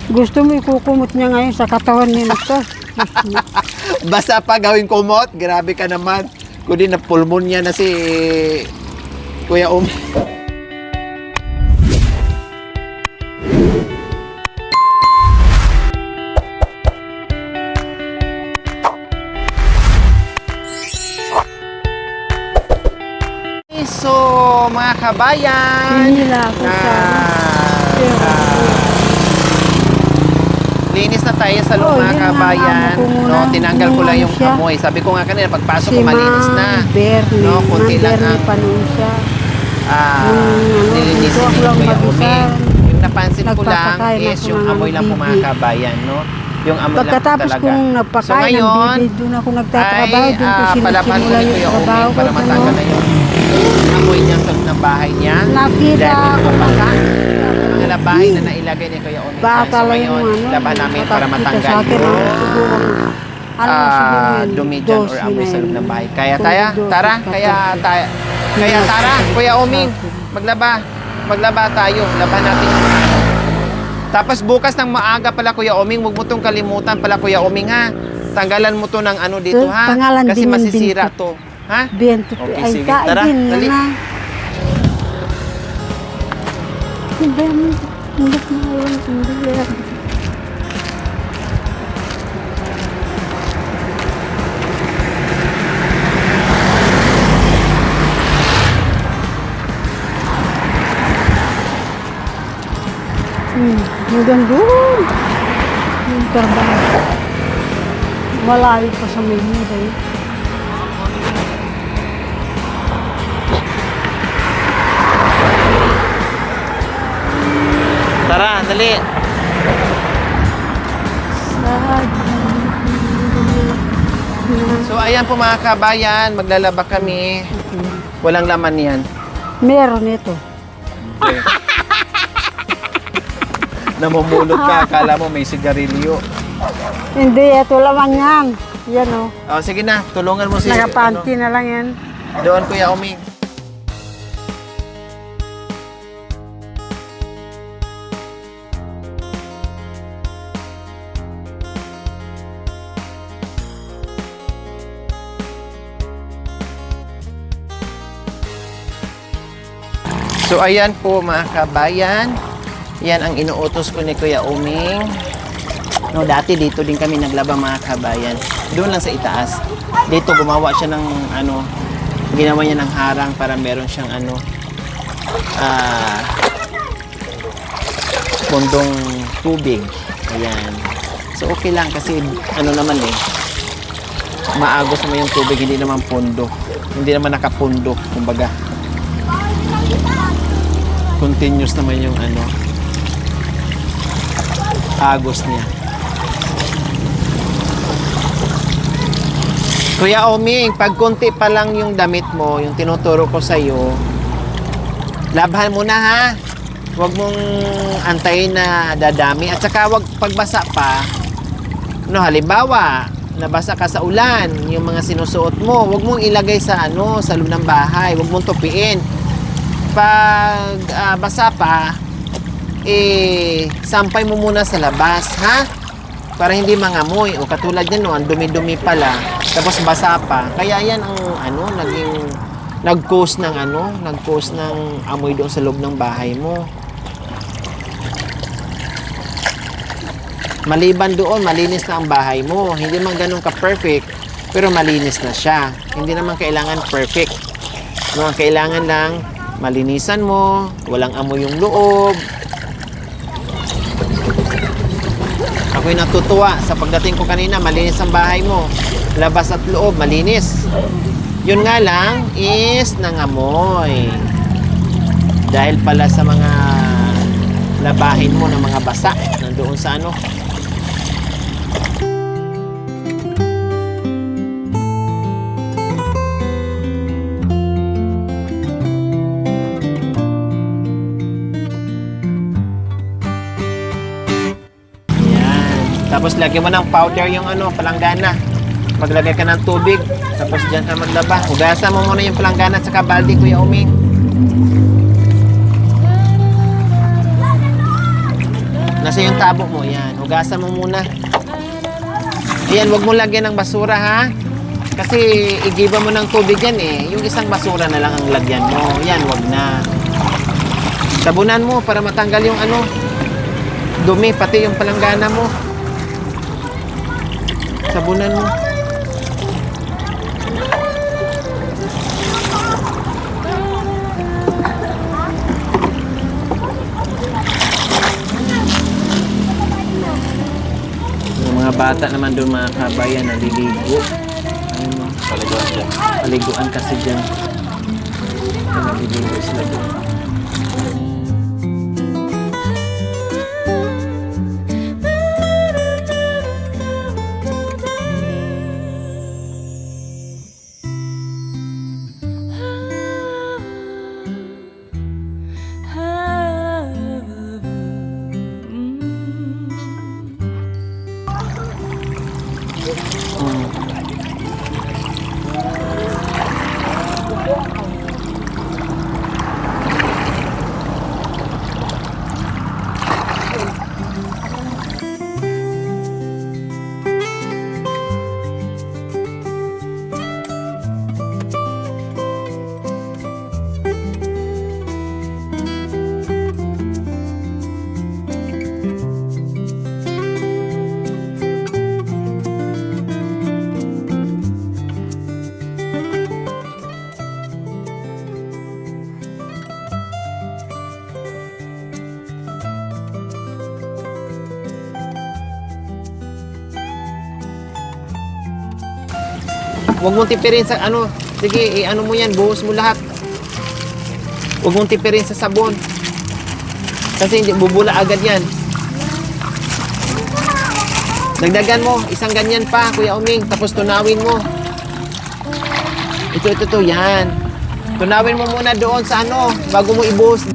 Gusto mo ikukumot niya ngayon sa katawan ni to. Basta pa gawing kumot, grabe ka naman. Kundi na pulmonya na si Kuya So, mga kabayan, Hinila ako sa... linis na tayo sa loob, mga yun kabayan. ang amo ko muna. No, tinanggal ko lang yung siya. amoy. Sabi ko nga kanina, pagpasok Si ko malinis na. Bernie. No, konti lang ang pa noon siya. nilinisin dito ako ni lang Kuya mag-isa. Umi. Yung napansin ko lang Nagpapakain is ako yung ng amoy lang po, mga bibi. kabayan, no? Yung amoy lang po Pagkatapos talaga. kong So nagpakain ng ngayon, bibi, doon ako nagtatrabaho. ay Doon ko palaban ko sinisimula ni yung Kuya Umi trabaho ko. para matanggal na yung amoy niya sa loob ng bahay niya. Nakita Dahil ako may lang. mga labahay na nailagay ni Kuya Umi. Bata So lang ngayon, yung ano. laban namin para nakakita matanggal sa akin, yung siguro yun, dumi dyan or dose amoy na sa loob yun. ng bahay. Kaya Kung dose, tara, kapag- kaya tara, Kuya Oming, maglaba tayo, laban natin yung mga ano. Tapos bukas ng maaga pala, Kuya Oming, huwag mo itong kalimutan pala, Kuya Oming, ha? Tanggalan mo to ng ano dito, ha? Pangalan Kasi din yung masisira binto. to, ha? Bento. Okay, Ay, sige. Tara, kain dali. na. Hindi mo. Hindi mo. Hindi mo. Hanggang doon. Yung trabaho. Malayo pa sa Maynila eh. Tara, dali. So, ayan po mga kabayan, maglalaba kami. Walang laman yan. Meron ito. Namumulot ka, akala mo may sigarilyo. Hindi, ito laman yan. Yan o. Oh, sige na, tulungan mo si... Nakapanty na lang yan. Doon, Kuya Oming. So, ayan po mga kabayan. Yan ang inuutos ko ni Kuya Oming. No, dati dito din kami naglaba, mga kabayan. Doon lang sa itaas. Dito gumawa siya ng ano, ginawa niya ng harang para meron siyang ano, pundong tubig. Ayan. So okay lang kasi ano naman eh, maagos naman yung tubig, hindi naman pundo. Hindi naman nakapundo, kumbaga. Continuous naman yung ano, agos niya. Kuya Oming, pag konti pa lang yung damit mo, yung tinuturo ko sa'yo, labhan mo na, ha? Huwag mong antayin na dadami. At saka huwag pagbasa pa. No, halimbawa, nabasa ka sa ulan, yung mga sinusuot mo, huwag mong ilagay sa ano, sa loob ng bahay. Huwag mong tupiin. Pag basa pa, sampay mo muna sa labas, ha? Para hindi mangamoy. O katulad yan, no, ang dumi-dumi pala. Tapos basa pa. Kaya yan ang ano, nag-cause ng amoy doon sa loob ng bahay mo. Maliban doon, malinis na ang bahay mo. Hindi man ganun ka-perfect, pero malinis na siya. Hindi naman kailangan perfect. No, ang kailangan lang, malinisan mo, walang amoy yung loob. Ako'y natutuwa sa pagdating ko kanina, malinis ang bahay mo. Labas at loob, malinis. Yun nga lang is nangamoy. Dahil pala sa mga labahin mo ng mga basa nandoon sa ano. Tapos lagyan mo ng powder yung ano, palanggana. Maglagay ka ng tubig. Tapos dyan ka maglaba. Hugasan mo muna yung palanggana at saka balde, Kuya Oming. Nasa yung tabo mo, yan. Hugasan mo muna. Ayan, huwag mo lagyan ng basura, ha? Kasi igiba mo ng tubig yan eh. Yung isang basura na lang ang lagyan mo. Yan, huwag na. Sabunan mo para matanggal yung ano, dumi, pati yung palanggana mo. Sabunan mo. Yung mga bata naman doon, mga kabayan, naliligo. Ayun mo. Paliguan dyan. Paliguan kasi dyan. Naliligo sila doon. Huwag mong tipirin sa ano. Sige, ano mo yan. Buhos mo lahat. Huwag mong tipirin sa sabon. Kasi hindi bubula agad yan. Dagdagan mo. Isang ganyan pa, Kuya Uming. Tapos tunawin mo. Ito. Yan. Tunawin mo muna doon sa ano. Bago mo ibuhos.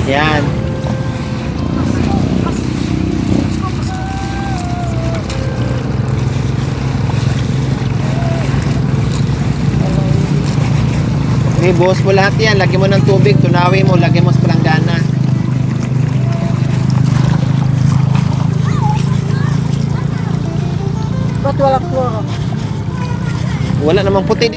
Yan. Okay, buhos mo lahat yan. Lagyan mo ng tubig, tunawin mo, lagyan mo sa palanggana. Ba't wala kloro? Wala namang puti.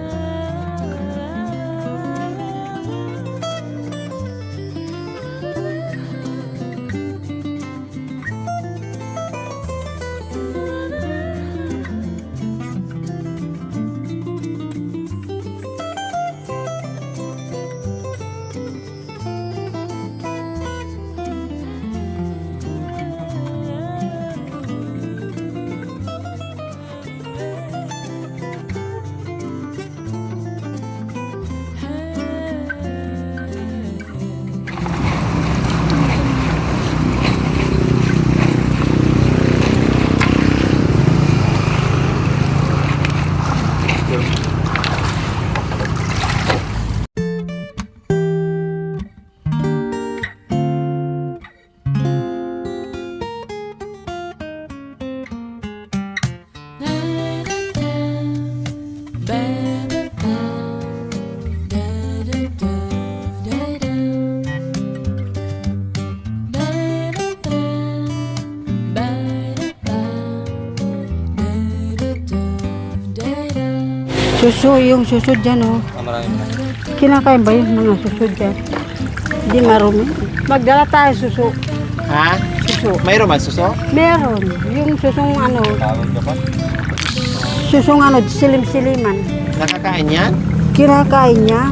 Suso, yung suso dyan, oh. Marami na. Kinakain ba yung mga suso dyan? Hindi marumi. Magdala tayo suso. Ha? Suso. Mayroon ba suso? Meron. Yung susong ano, Tawag ka pa? susong ano, silim-siliman. Nakakain yan? Kinakain niya.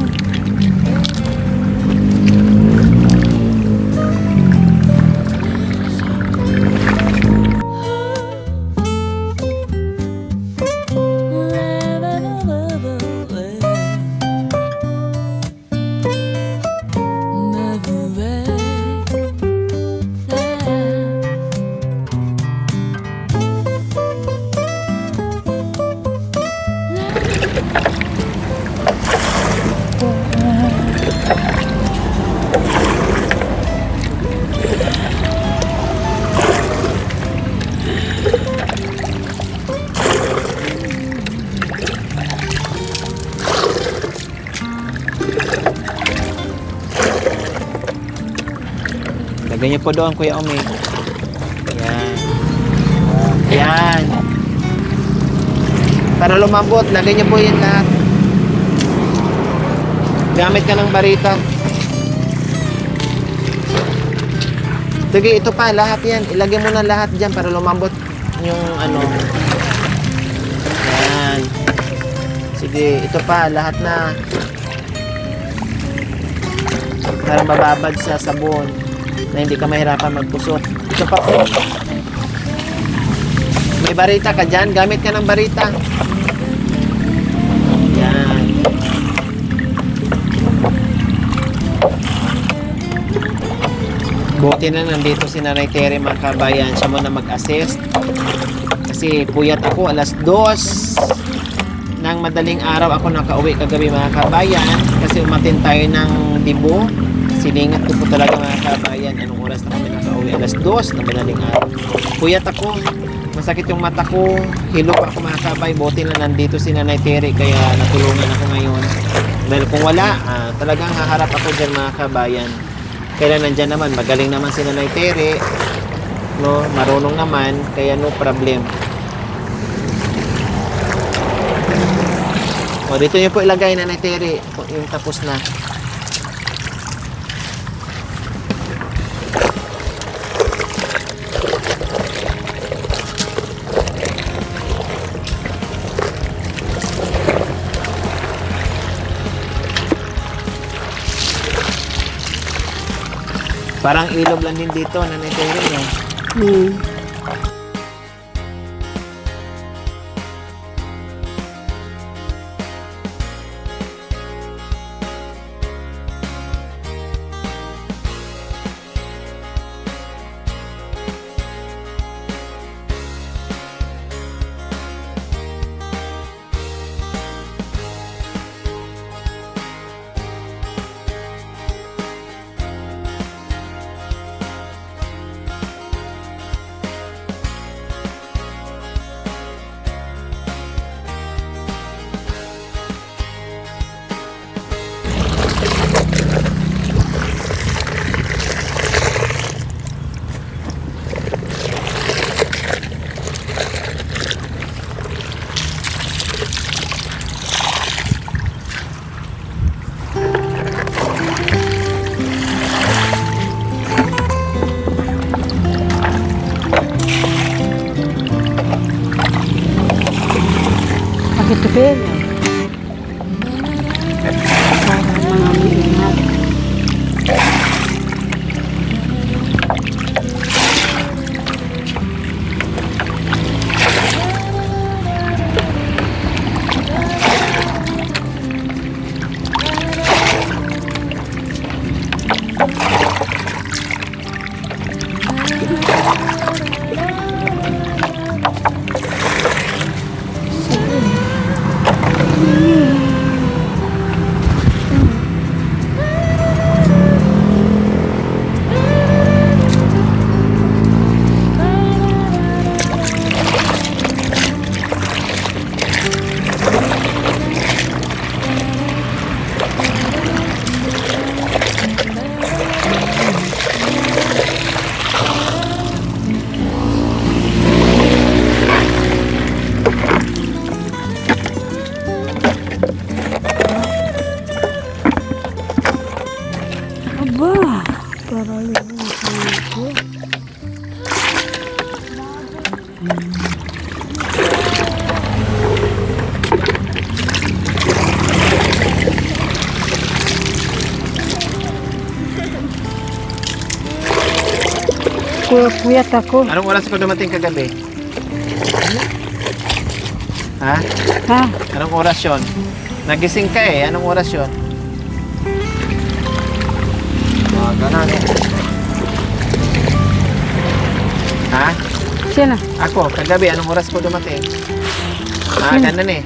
Lagay niyo po doon, Kuya Omi. Yan. Yan. Para lumambot, lagay niyo po yan lahat. Gamit ka ng barita. Sige, ito pa, lahat yan. Ilagay mo na lahat dyan para lumambot yung ano. Yan. Sige, ito pa, lahat na. Para mababad sa sabon na hindi ka mahirapan magpusot. Ito pa po. May barita ka dyan, gamit ka ng barita. Yan. Buti na nandito si Nanay Tere, mga kabayan. Siya muna mag-assist. Kasi puyat ako, alas 2 ng madaling araw ako nakauwi kagabi, mga kabayan. Kasi umatin tayo ng Dibo. Siningat ko po talaga, mga kabayan. Anong oras na kami nakauwi? Alas 2 ng madaling araw. Puyat ako. Masakit yung mata ko. Hilop ako, mga kabay. Buti na nandito si Nanay Tere, kaya natulungan ako ngayon. Dahil kung wala, talagang haharap ako dyan, mga kabayan. Kaya nandyan naman, magaling naman si Nanay Tere, no? Marunong naman, kaya no problem. O, dito nyo po ilagay, Nanay Tere, yung tapos na. Parang ilog lang din dito, Nanay Tere, no? Ito pala. Para mga minat. Aba, para libutin ko. Kuyat ako. Anong oras ko dumating kagabi? Ha? Ha? Anong oras yun? Nagising ka eh. Anong oras yun? Ganun. Ha? Sino? Ako, kagabi, anong oras ko dumating? Ganun eh.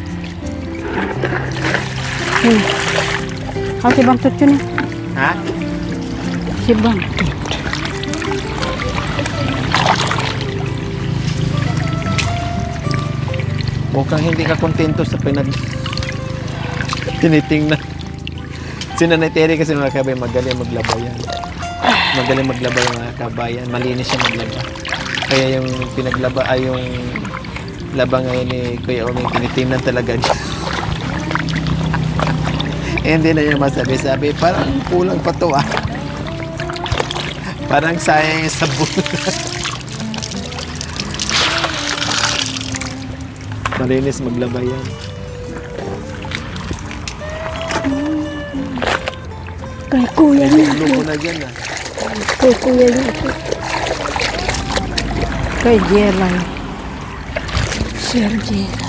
Ako si Bangtut yun eh. Ha? Si Bangtut. Mukhang hindi ka kontento sa tinitingnan. Si Nanay Tere kasi mga kabay magaling maglaba yan. Magaling maglaba yung mga kabayan. Malinis siya maglaba. Kaya yung pinaglaba ay yung laba ngayon ni Kuya Oming, tinitingnan talaga niya. Hindi na niya masabi-sabi. Parang kulang pa to ah. Parang sayang yung sabon. Malinis maglaba yan. Kay kuya niya. Luko na dyan ah. Kay kuya niya. Kay Jelay. Sir Jelay.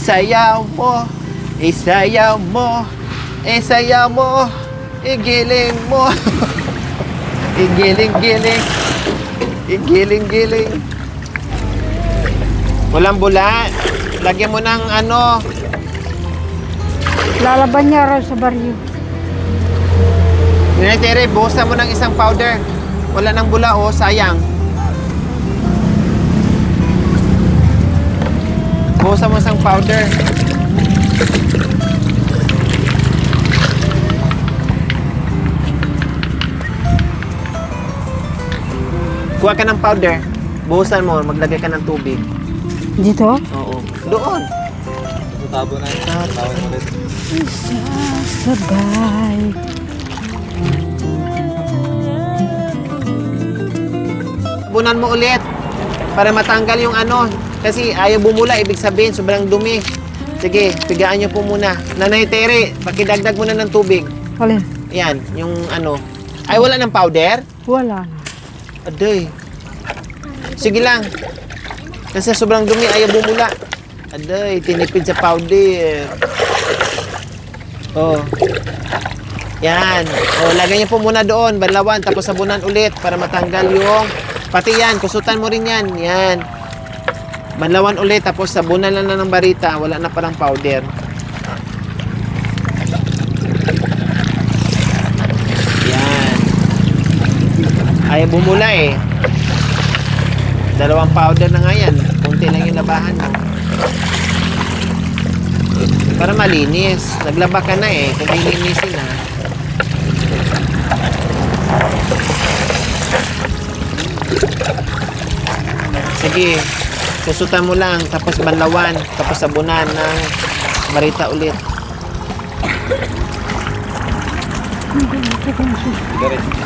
Isayaw mo, isayaw mo, isayaw mo, igiling mo. Igiling-giling, igiling-giling. Walang bula. Lagyan mo ng ano. Lalaban niya raw sa baryo. Nanay Tere, buhusan mo ng isang powder. Wala nang bula oh, sayang. Buhusan mo isang powder. Kuha ka ng powder. Buhusan mo, maglagay ka ng tubig. Dito? Oo. Doon. Tabo na ito. Tawin mo ulit. Isasabay. Bunan mo ulit para matanggal yung ano. Kasi ayaw bumula, ibig sabihin sobrang dumi. Sige, pigaan nyo po muna. Nanay Tere, pakidagdag muna ng tubig. Alin? Yan, yung ano. Ay, wala ng powder? Wala na. Aday. Sige lang. Kasi sobrang dumi, ayaw bumula. Aday, tinipid sa powder. Oh. Yan. Oh, lagay niyo po muna doon, banlawan, tapos sabunan ulit para matanggal yung... Pati yan, kusutan mo rin yan. Yan. Banlawan ulit, tapos sabunan lang na ng barita. Wala na parang powder. Yan. Ayaw bumula eh. Dalawang powder na nga yan. Kunti lang yung labahan mo. Para malinis. Naglaba ka na eh. Kung lilinisin na. Sige. Susutan mo lang. Tapos banlawan. Tapos sabunan ng marita ulit. Diretso.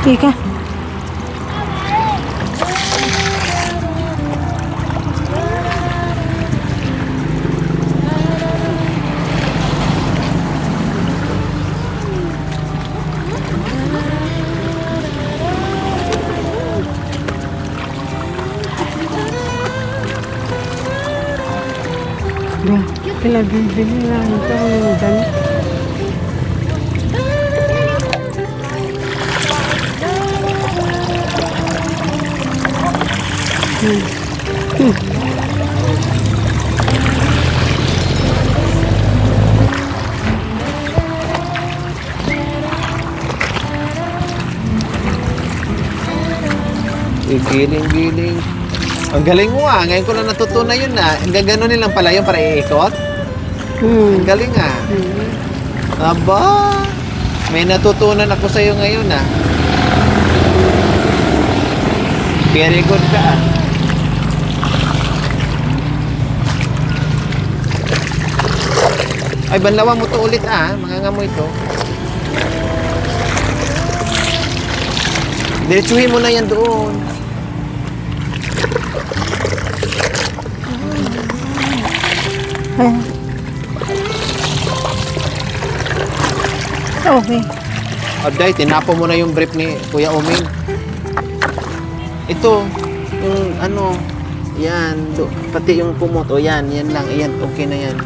Ika. Ba, pinabibili lang ito yung damit. Giling-giling. Ang galing mo ah. Ngayon ko lang natutunan yun ah. Gaganunin lang pala yun para iikot. Ang galing ah. Hmm. Aba, may natutunan ako sa'yo ngayon ah. Very good ka ah. Ay, banlawan mo to ulit ah. Mangangamoy to. Diretsuhin mo na yan doon. Ay. Okay. Abday, tinapo mo na yung brief ni Kuya Oming. Ito, yung ano, yan, pati yung kumot, o yan lang, yan, okay na yan.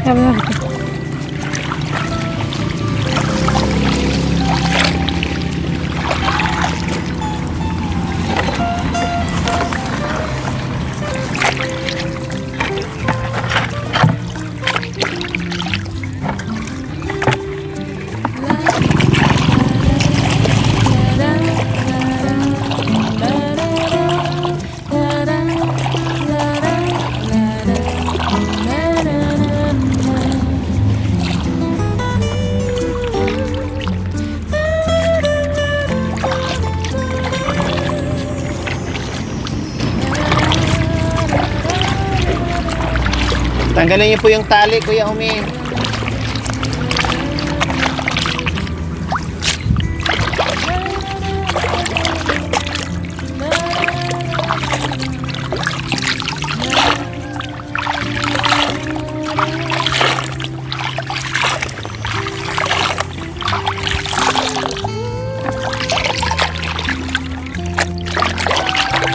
Sabi na. Tanggalin niyo po yung tali, Kuya Oming.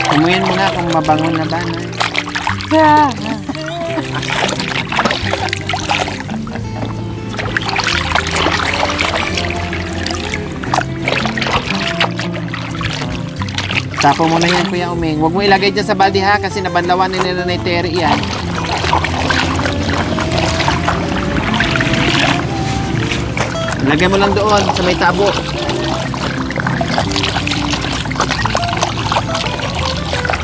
Tumuyin mo nga kung mabango na ba na. Yeah. Tapo mo na yan, Kuya Oming. Huwag mo ilagay dyan sa balde ha, kasi nabanlawan ni Nanay Terry yan. Lagay mo lang doon, sa may tabo.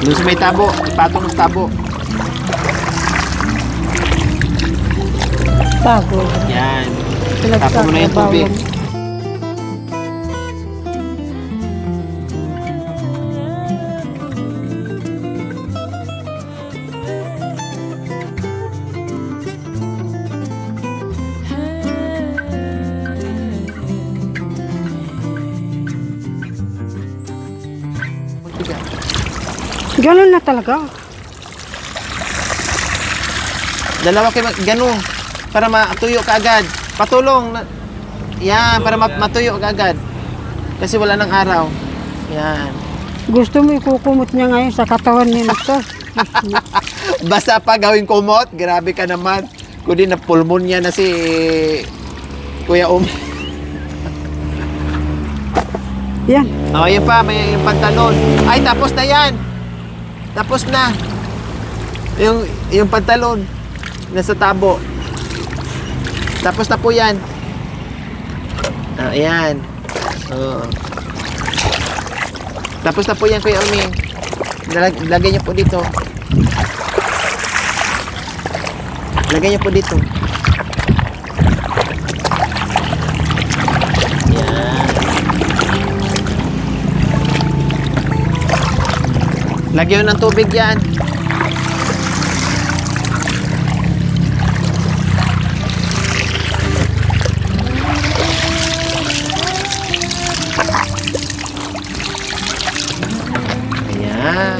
Doon sa may tabo, ipatong ng tabo. Bago. Yan. Tapo mo na yung tubig. Ganun na talaga. Dalawa kayo, ganun. Para matuyo ka agad. Patulong. Yan, para matuyo ka agad. Kasi wala ng araw. Yan. Gusto mo ikukumot niya ngayon sa katawan ni Nito. Basta pa gawing kumot, grabe ka naman. Kundi na pulmonya na si Kuya Yan. Oh, yun pa, may yung pantalon. Ay, tapos na yan. Tapos na. Yung pantalon. Nasa tabo. Tapos na po yan. Ah, ayan. Oh. Tapos na po yan, Kuya Oming. Lagay niyo po dito. Lagay niyo po dito. Yan. Lagyan ng tubig yan. Ayan.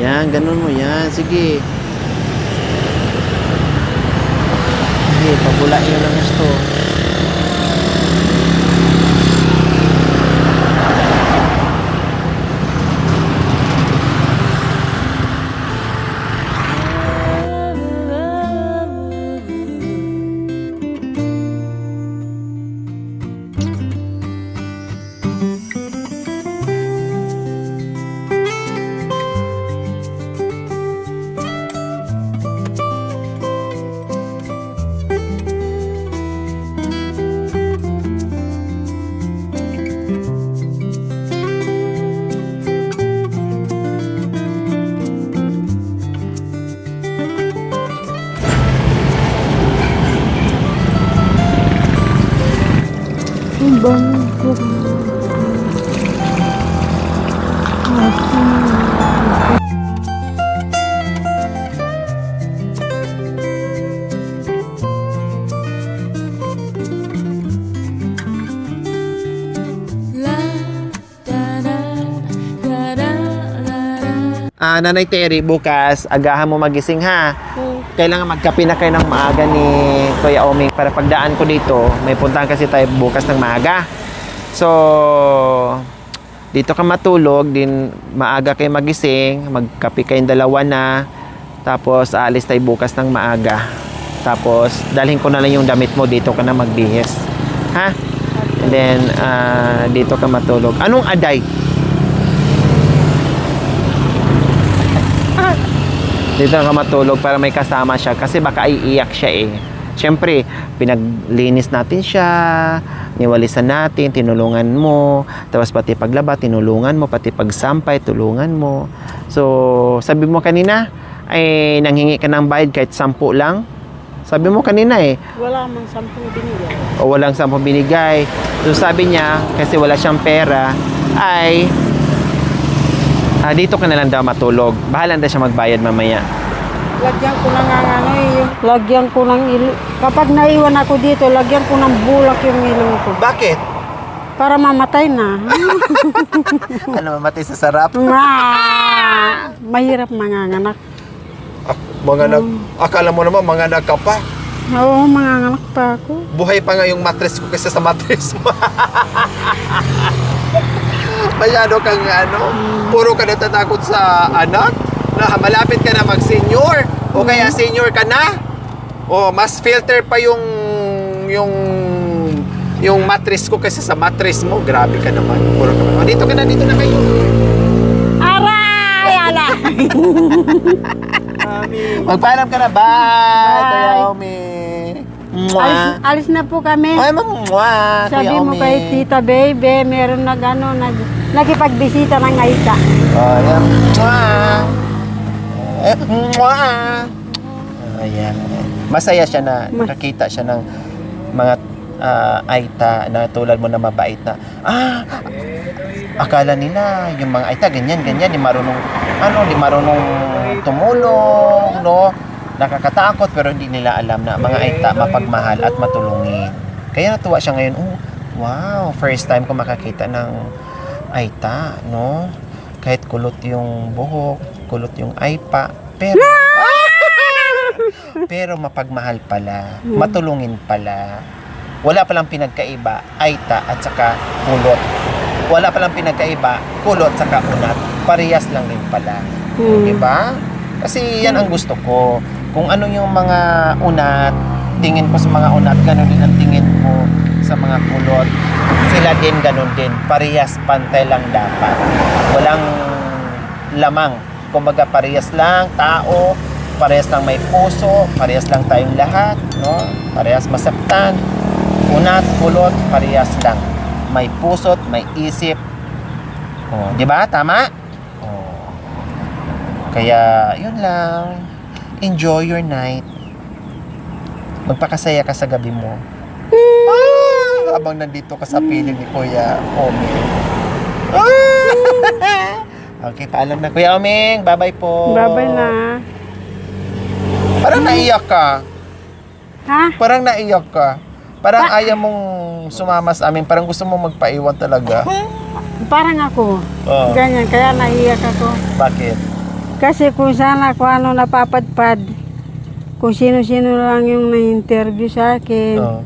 Yan, ganun mo yan. Sige. Sige, pabulain nyo ng gusto. Nanay Terry, bukas, agahan mo magising ha. Kailangan magkape na kayo ng maaga ni Kuya Oming para pagdaan ko dito, may puntahan kasi tayo bukas ng maaga. So, dito ka matulog, din maaga kayo magising, magkape kayong dalawa na, tapos aalis tayo bukas ng maaga. Tapos, dalhin ko na lang yung damit mo, dito ka na magbihis. Ha? And then, dito ka matulog. Anong aday? Dito ka matulog para may kasama siya kasi baka iiyak siya eh. Siyempre, pinaglinis natin siya, niwalisan natin, tinulungan mo, tapos pati paglaba, tinulungan mo, pati pagsampay, tulungan mo. So, sabi mo kanina, ay nanghingi ka ng bayad kahit 10 lang. Sabi mo kanina eh. Wala mang 10 binigay. O walang 10 binigay. So, sabi niya, kasi wala siyang pera, ay dito ka na lang daw matulog. Bahala na siya magbayad mamaya. Lagyan ko ng ano yung lagyan ko ng ilo. Kapag naiwan ako dito, lagyan ko ng bulak yung ilong ko. Bakit? Para mamatay na. Ano, mamatay sa sarap? Mahirap manganganak. Akala mo naman manganak ka pa. Oo, manganganak pa ako. Buhay pa nga yung mattress ko kaysa sa mattress mo. Masyado kang puro ka natatakot sa anak. Na malapit ka na mag-senior. O kaya senior ka na. O mas filter pa yung mattress ko kaysa sa mattress mo. Grabe ka naman. Puro ka naman. Dito na kayo. Aray! Ala! Magpaalam ka na. Bye! Kuya Omi. Alis na po kami. Ay, mamwa. Sabi Kuya mo Omi. kay Tita Baby, meron nagipagbisita ng Aita. Ayan. Ayan. Masaya siya na nakakita siya ng mga Aita na tulad mo na mabait na akala nila yung mga Aita ganyan, di marunong tumulong, no? Nakakatakot pero hindi nila alam na mga Aita mapagmahal at matulungin. Kaya natuwa siya ngayon. Oh, wow, first time ko makakita ng Aita, no? Kahit kulot yung buhok, kulot yung Aipa, pero mapagmahal pala, matulungin pala. Wala palang pinagkaiba, Aita at saka kulot. Wala palang pinagkaiba, kulot at saka unat. Parehas lang din pala. Diba? Kasi yan ang gusto ko. Kung ano yung mga unat, tingin ko sa mga unat, gano'n din ang tingin ko sa mga kulot. Sila din gano'n din. Parehas, pantay lang dapat. Walang lamang. Kumbaga parehas lang, tao, parehas lang may puso, parehas lang tayong lahat, no? Parehas masaktan. Unat, kulot, parehas lang. May puso't, may isip. Oh, di ba? Tama? Oh. Kaya, yun lang. Enjoy your night. Magpakasaya ka sa gabi mo. Habang nandito ka sa piling ni Kuya Oming. Okay, paalam na Kuya Oming. Bye-bye po. Babay na. Parang naiyak ka. Ha? Parang naiyak ka. Parang ayaw mong sumama sa amin. Parang gusto mong magpaiwan talaga. Parang ako. Oh. Ganyan, kaya naiyak ako. Bakit? Kasi kung sana kung ano napapadpad, kung sino-sino lang yung na-interview sa akin, Oo.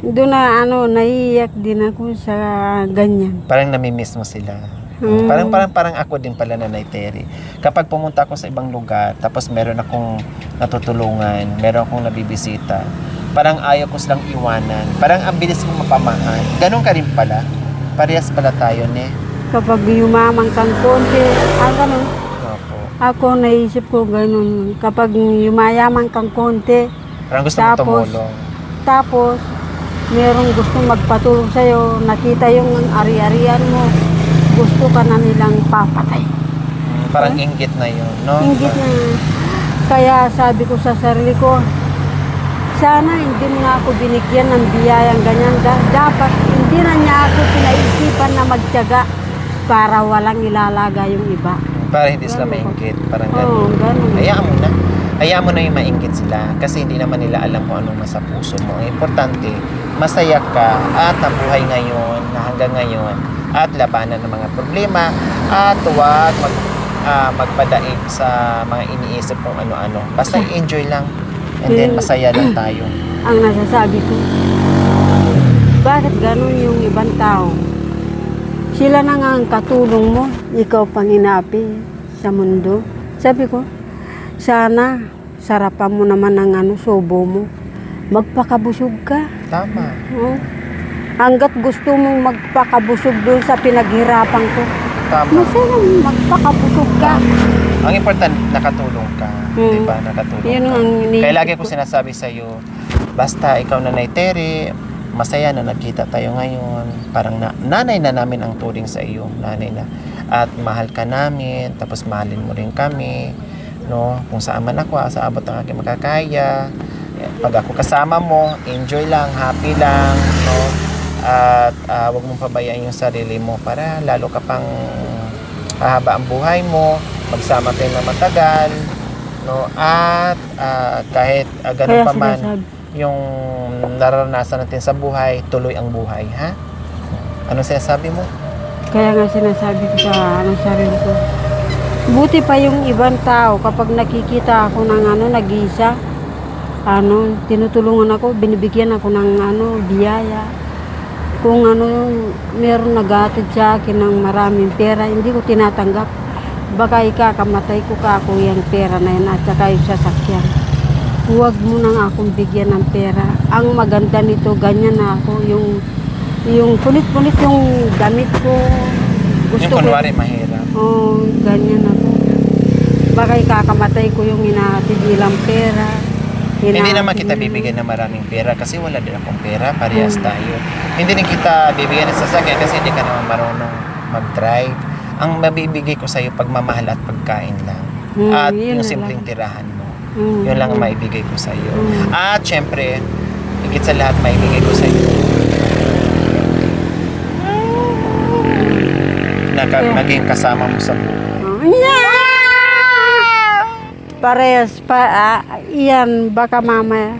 doon na naiiyak din ako sa ganyan. Parang namimiss mo sila. Mm. Parang ako din pala na Terry. Kapag pumunta ako sa ibang lugar, tapos meron akong natutulungan, meron akong nabibisita, parang ayaw ko silang iwanan. Parang ang bilis kong mapamahal. Ganon ka rin pala. Parehas pala tayo, ne? Kapag yumamang kang konti, ganun. Opo. Ako naisip ko ganun. Kapag yumayaman kang konti, Parang gusto mo Tapos, tumulong. tapos merong gusto magpatulong sa'yo, nakita yung ari-arian mo, gusto ka na nilang papatay. Parang inggit na yun, no? Ingit na. Kaya sabi ko sa sarili ko, sana hindi mo na ako binigyan ng biyayang ganyan. Dapat hindi na niya ako pinaisipan na magtiyaga para walang ilalaga yung iba. Para hindi sila Ganun. maingit. Parang Oo, gano'n. ganun. Hayaan mo na. Hayaan mo na yung maingit sila. Kasi hindi naman nila alam kung anong nasa puso mo. Ang importante, masaya ka at nabuhay ngayon, na hanggang ngayon, at labanan ng mga problema, at huwag magpadaig sa mga iniisip kung ano-ano. Basta enjoy lang. And then, masaya lang tayo. Ang nasasabi ko, bakit ganun yung ibang tao? Sila na nga ang katulong mo, ikaw pang inapi sa mundo. Sabi ko, sana sarapan mo naman ng subo mo. Magpakabusog ka. Tama. Oh. Hanggat gusto mong magpakabusog doon sa pinaghirapan ko, Tama. masaya magpakabusog ka. Ang important, nakatulong ka. Mm. Diba? Nakatulong Yun ka. ang iniisip Kaya lagi ko ko. sinasabi sa'yo, basta ikaw na Terry, masaya na nagkita tayo ngayon. Parang nanay na namin ang turing sa iyo. Nanay na. At mahal ka namin, tapos mahalin mo rin kami. No? Kung saan man ako, sa abot ng aking makakaya. Pag ako kasama mo, enjoy lang, happy lang. No? At huwag mong pabayaan yung sarili mo para lalo ka pang hahaba ang buhay mo. Magsama tayo na matagal. No? At kahit ganun Kaya pa man, sinasabi, yung nararanasan natin sa buhay, tuloy ang buhay, ha? Anong sinasabi mo? kaya nga sinasabi ko sa sarili ko, buti pa yung ibang tao kapag nakikita ako ng nag-iisa, tinutulungan ako, binibigyan ako ng biyaya. Kung meron naghatid sa akin ng maraming pera, hindi ko tinatanggap. Baka ikakamatay ko ako yung pera na yan at saka yung sasakyan. Huwag mo nang akong bigyan ng pera. Ang maganda nito, ganyan na ako. Yung punit-punit yung damit ko. Gusto Yung kunwari mahirap. Oo, ganyan ako. Baka ikakamatay ko yung hinahatid nilang pera. Hindi naman Hinahatid kita nila. bibigyan ng maraming pera kasi wala din akong pera, parehas tayo. Hindi din kita bibigyan ng sasakyan kasi hindi ka naman marunong mag-drive. Ang mabibigay ko sa'yo pagmamahal at pagkain lang. At yun yung na simpleng lang. tirahan mo. Mm. Yun lang ang maibigay ko sa'yo. Mm. At syempre, higit sa lahat maibigay ko sa'yo. Maging kasama mo sa buhay. Parehas pa, iyan, baka mamaya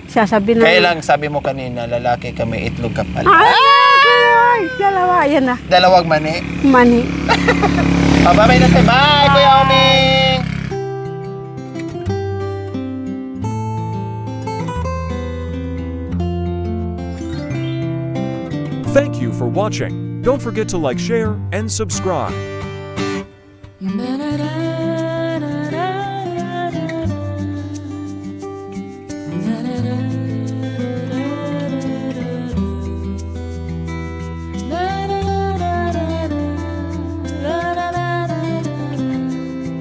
sasabihin Kaya lang sabi mo kanina, lalaki ka, may itlog ka pala. Ay, dalawa, yan na, Dalawag mani. mani. Pababay na tayo. Bye, Kuya Oming! Thank you for watching. Don't forget to like, share, and subscribe.